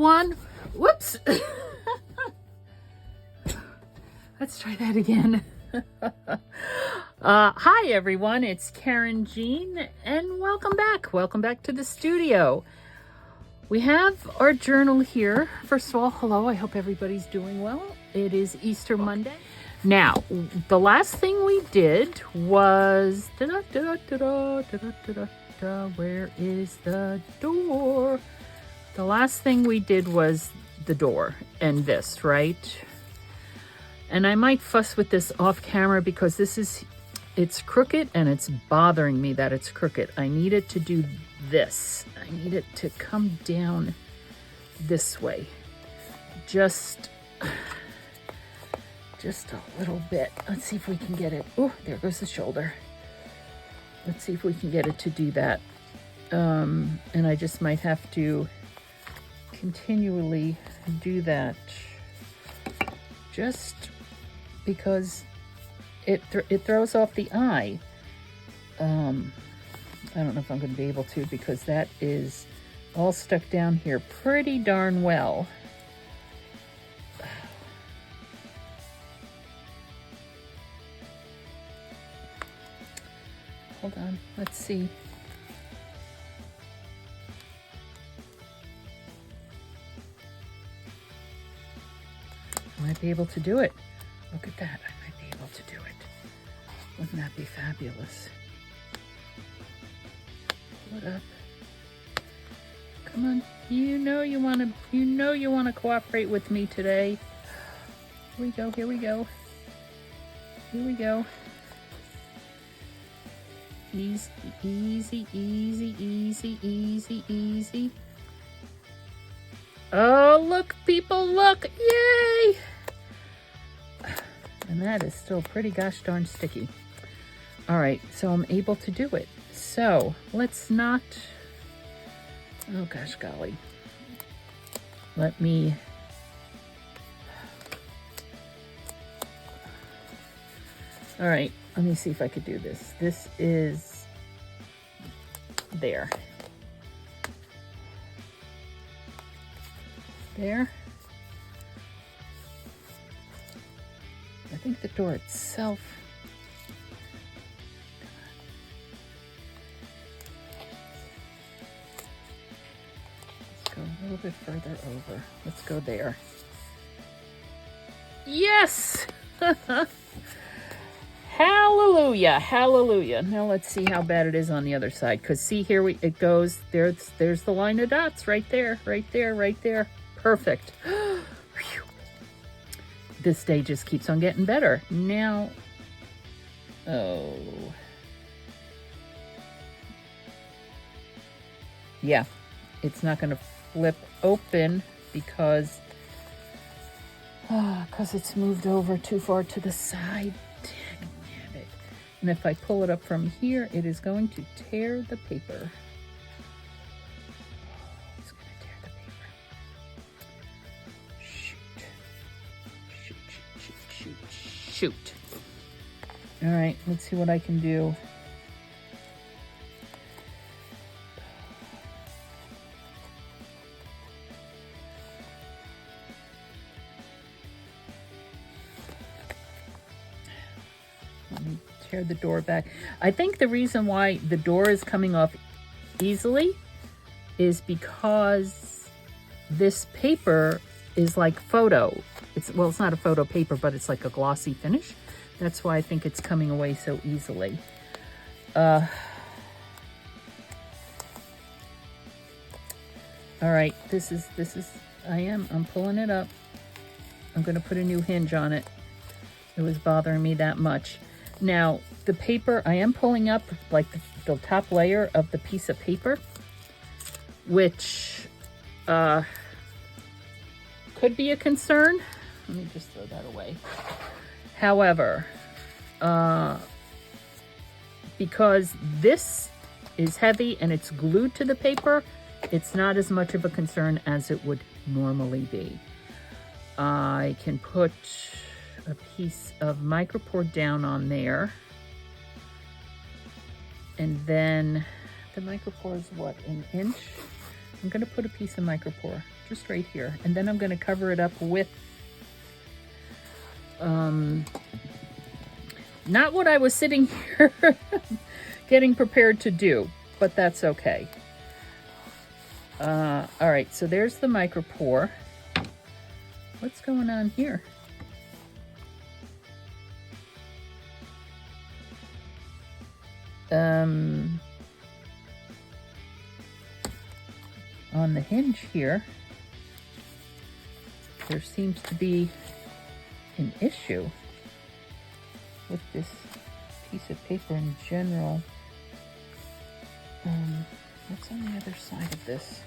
everyone. Whoops. Let's try that again. Hi everyone, it's Karynjean and welcome back. Welcome back to the studio. We have our journal here. First of all, hello, I hope everybody's doing well. It is Easter Monday. Now, the last thing we did was, where is the door? The last thing we did was the door and this, right? And I might fuss with this off camera because it's crooked and it's bothering me that it's crooked. I need it to do this. I need it to come down this way. Just a little bit. Let's see if we can get it. Oh, there goes the shoulder. Let's see if we can get it to do that. And I just might have to continually do that just because it throws off the eye. I don't know if I'm going to be able to because that is all stuck down here pretty darn well. Hold on, let's see. I might be able to do it. Look at that, I might be able to do it. Wouldn't that be fabulous? Pull it up. Come on, you know you wanna cooperate with me today. Here we go, here we go. Here we go. Easy, easy, easy, easy, easy, easy. Oh, look, people, look! Yay! And that is still pretty gosh darn sticky. All right, so I'm able to do it. So let's not, oh gosh golly. Let me, all right, let me see if I could do this. This is there. There. I think the door itself. Let's go a little bit further over. Let's go there. Yes! Hallelujah, hallelujah. Now let's see how bad it is on the other side. Because see here, it goes, there's the line of dots right there, right there, right there. Perfect. This day just keeps on getting better. Now, oh. Yeah, it's not gonna flip open because it's moved over too far to the side. And if I pull it up from here, it is going to tear the paper. It's going to tear the paper. Shoot. Shoot, shoot, shoot, shoot, shoot. All right, let's see what I can do. Let me tear the door back. I think the reason why the door is coming off easily is because this paper is like photo. It's not a photo paper, but it's like a glossy finish. That's why I think it's coming away so easily. All right, I'm pulling it up. I'm gonna put a new hinge on it. It was bothering me that much. Now, the paper, I am pulling up like the top layer of the piece of paper, which could be a concern. Let me just throw that away. However, because this is heavy and it's glued to the paper, it's not as much of a concern as it would normally be. I can put a piece of micropore down on there, and then the micropore is what, an inch? I'm going to put a piece of micropore just right here, and then I'm going to cover it up with not what I was sitting here getting prepared to do, but that's okay. All right, so there's the micropore. What's going on here? On the hinge here, there seems to be an issue with this piece of paper in general. What's on the other side of this?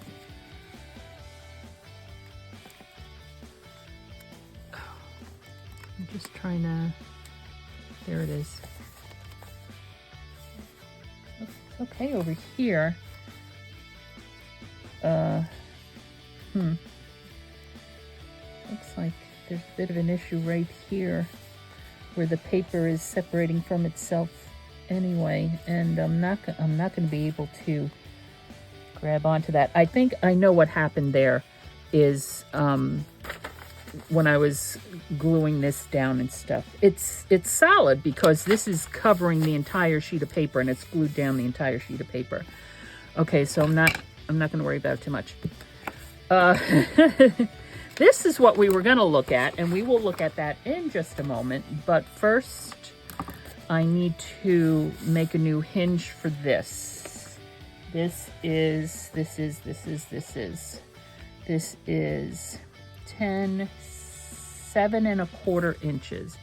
I'm just trying to, there it is. It's okay over here. Looks like there's a bit of an issue right here where the paper is separating from itself anyway, and I'm not going to be able to grab onto that. I think I know what happened there is when I was gluing this down and stuff. It's solid because this is covering the entire sheet of paper and it's glued down the entire sheet of paper. Okay, so I'm not going to worry about it too much. This is what we were going to look at, and we will look at that in just a moment. But first, I need to make a new hinge for this. This is 10, 7¼ inches.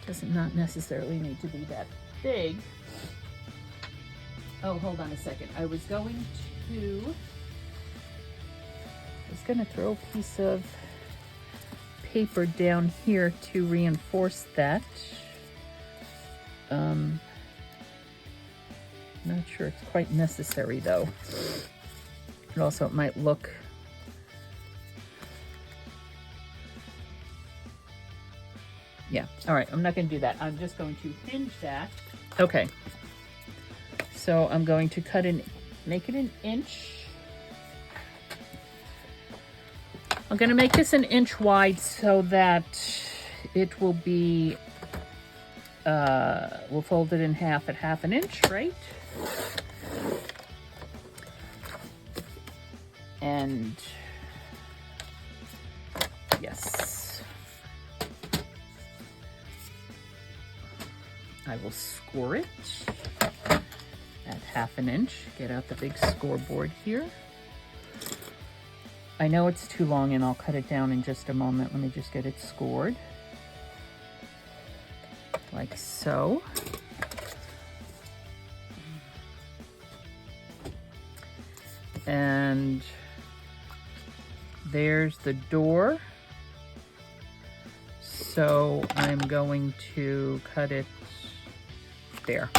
Does not necessarily need to be that big. Oh, hold on a second. I was going to throw a piece of paper down here to reinforce that. Not sure it's quite necessary though. And also it might look all right, I'm not going to do that. I'm just going to hinge that. Okay, so I'm going to make it an inch. I'm going to make this an inch wide so that it will be, we'll fold it in half at 1/2 inch, right? And yes, I will score it at 1/2 inch. Get out the big scoreboard here. I know it's too long and I'll cut it down in just a moment. Let me just get it scored. Like so. And there's the door. So I'm going to cut it there.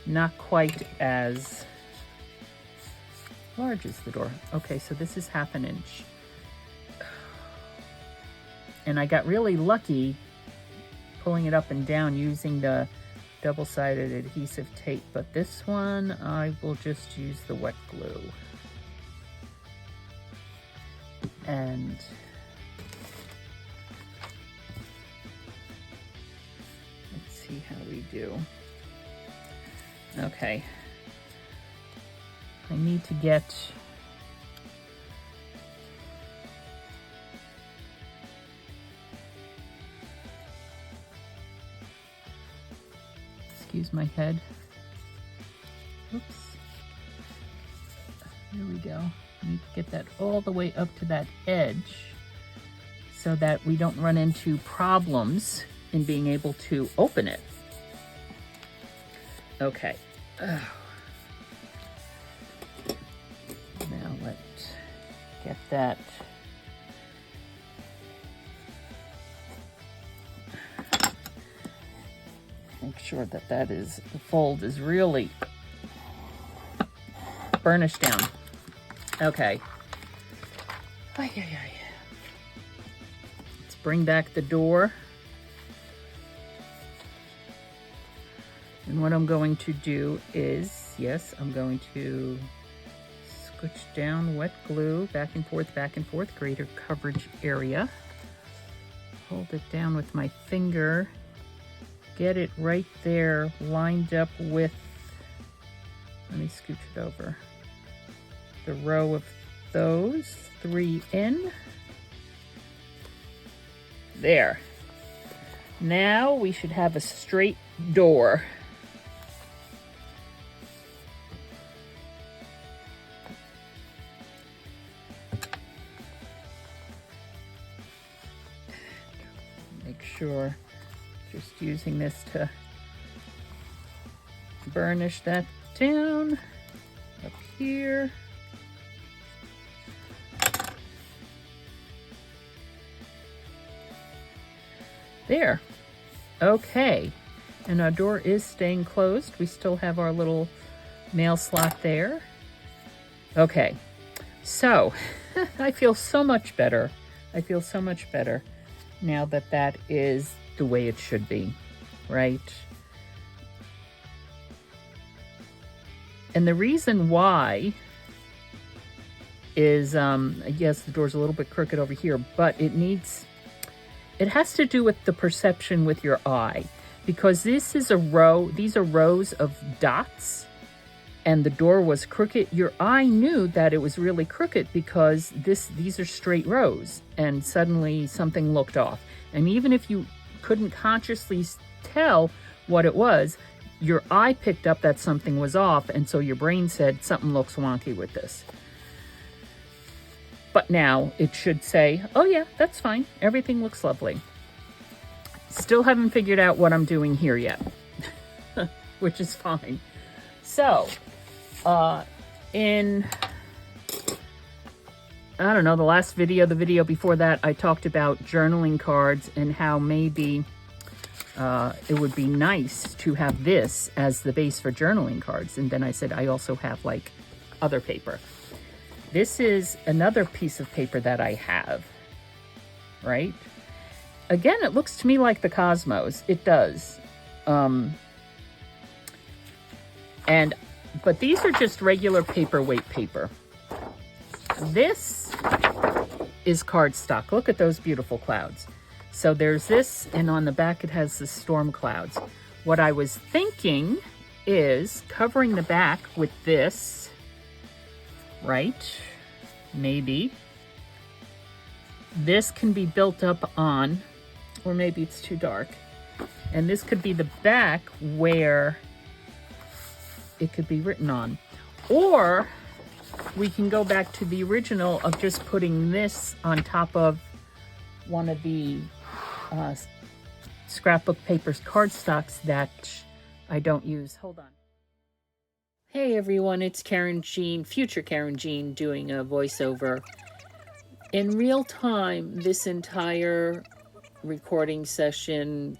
Not quite as large as the door. Okay, so this is 1/2 inch. And I got really lucky pulling it up and down using the double-sided adhesive tape, but this one I will just use the wet glue. And let's see how we do. Okay. I need to get excuse my head. Oops. There we go. Need to get that all the way up to that edge so that we don't run into problems in being able to open it. Okay. Now let's get that. Make sure that the fold is really burnished down. Okay. Let's bring back the door. And what I'm going to do is, yes, I'm going to push down wet glue, back and forth, greater coverage area. Hold it down with my finger, get it right there lined up with, let me scooch it over, the row of those 3 in. There. Now we should have a straight door. Make sure, just using this to burnish that down up here. There. Okay. And our door is staying closed. We still have our little mail slot there. Okay. So, I feel so much better. I feel so much better now that that is the way it should be, right? And the reason why is, yes, the door's a little bit crooked over here, but it has to do with the perception with your eye, because this is a row, these are rows of dots, and the door was crooked. Your eye knew that it was really crooked because these are straight rows, and suddenly something looked off. And even if you couldn't consciously tell what it was, your eye picked up that something was off, and so your brain said, something looks wonky with this. But now it should say, oh yeah, that's fine. Everything looks lovely. Still haven't figured out what I'm doing here yet, which is fine. So, in, I don't know, the last video, the video before that, I talked about journaling cards and how maybe it would be nice to have this as the base for journaling cards. And then I said, I also have like other paper. This is another piece of paper that I have, right? Again, it looks to me like the Cosmos. It does. But these are just regular paperweight paper. This is cardstock. Look at those beautiful clouds. So there's this, and on the back it has the storm clouds. What I was thinking is covering the back with this, right? Maybe. This can be built up on, or maybe it's too dark. And this could be the back where it could be written on. Or we can go back to the original of just putting this on top of one of the scrapbook papers cardstocks that I don't use. Hold on. Hey everyone, it's Karynjean, future Karynjean, doing a voiceover. In real time, this entire recording session,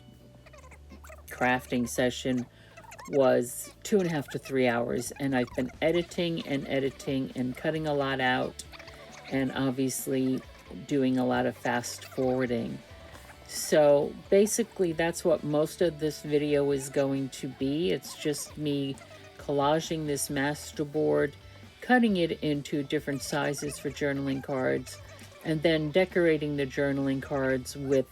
crafting session, was 2.5 to 3 hours, and I've been editing and cutting a lot out, and obviously doing a lot of fast forwarding. So basically that's what most of this video is going to be. It's just me collaging this masterboard, cutting it into different sizes for journaling cards, and then decorating the journaling cards with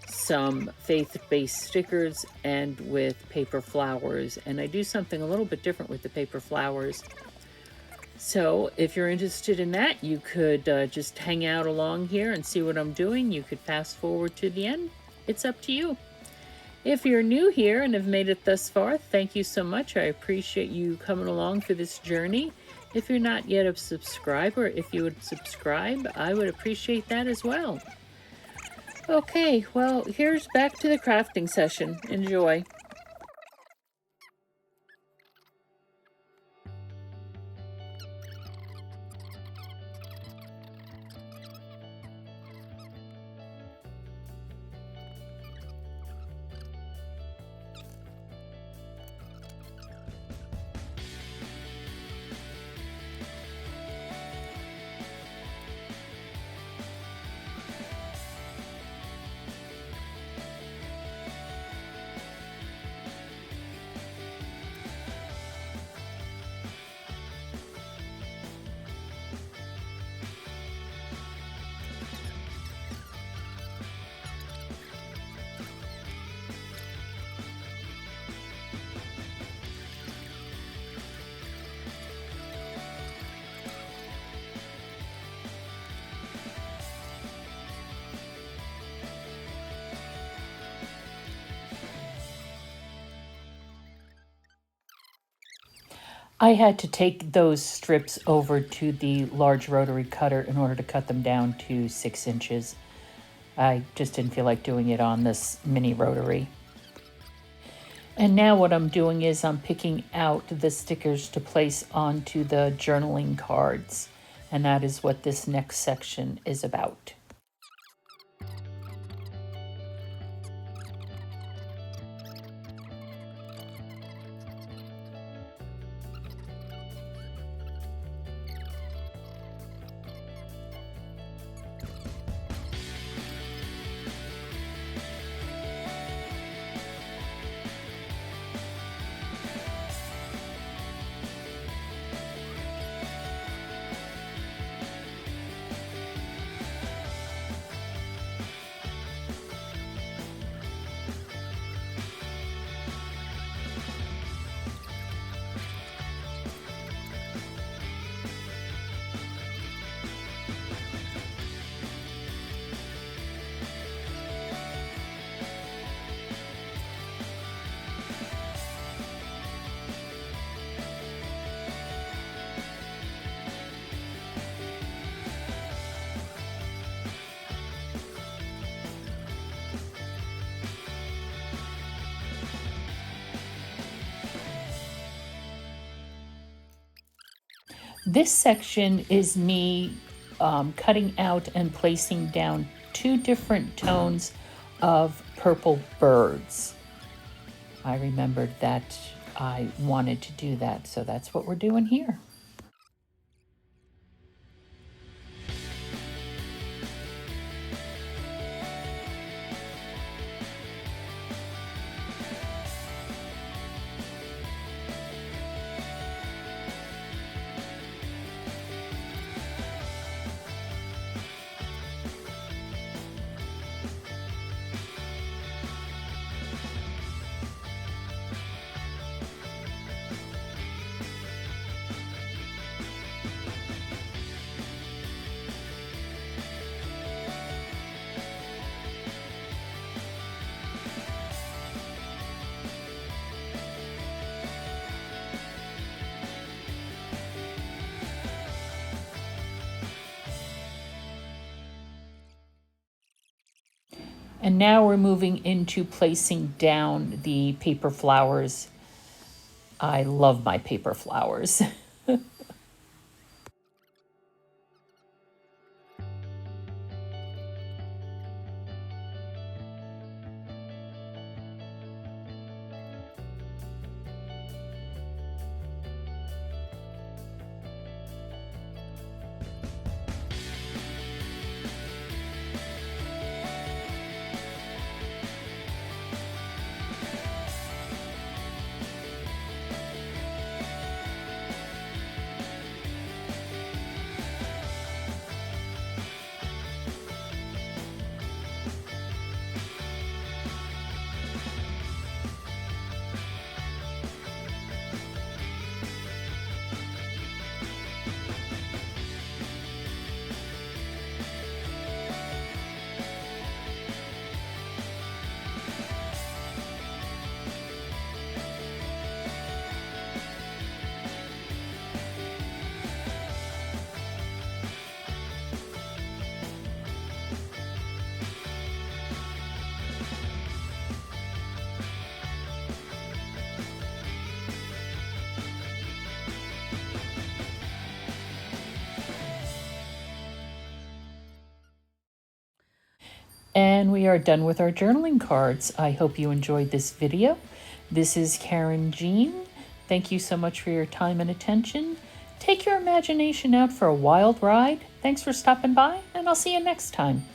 some faith-based stickers and with paper flowers. And I do something a little bit different with the paper flowers. So if you're interested in that, you could just hang out along here and see what I'm doing. You could fast forward to the end. It's up to you. If you're new here and have made it thus far, thank you so much. I appreciate you coming along for this journey. If you're not yet a subscriber, if you would subscribe, I would appreciate that as well. Okay, well, here's back to the crafting session. Enjoy. I had to take those strips over to the large rotary cutter in order to cut them down to 6 inches. I just didn't feel like doing it on this mini rotary. And now what I'm doing is I'm picking out the stickers to place onto the journaling cards. And that is what this next section is about. This section is me cutting out and placing down 2 different tones of purple birds. I remembered that I wanted to do that, so that's what we're doing here. And now we're moving into placing down the paper flowers. I love my paper flowers. And we are done with our journaling cards. I hope you enjoyed this video. This is Karynjean. Thank you so much for your time and attention. Take your imagination out for a wild ride. Thanks for stopping by, and I'll see you next time.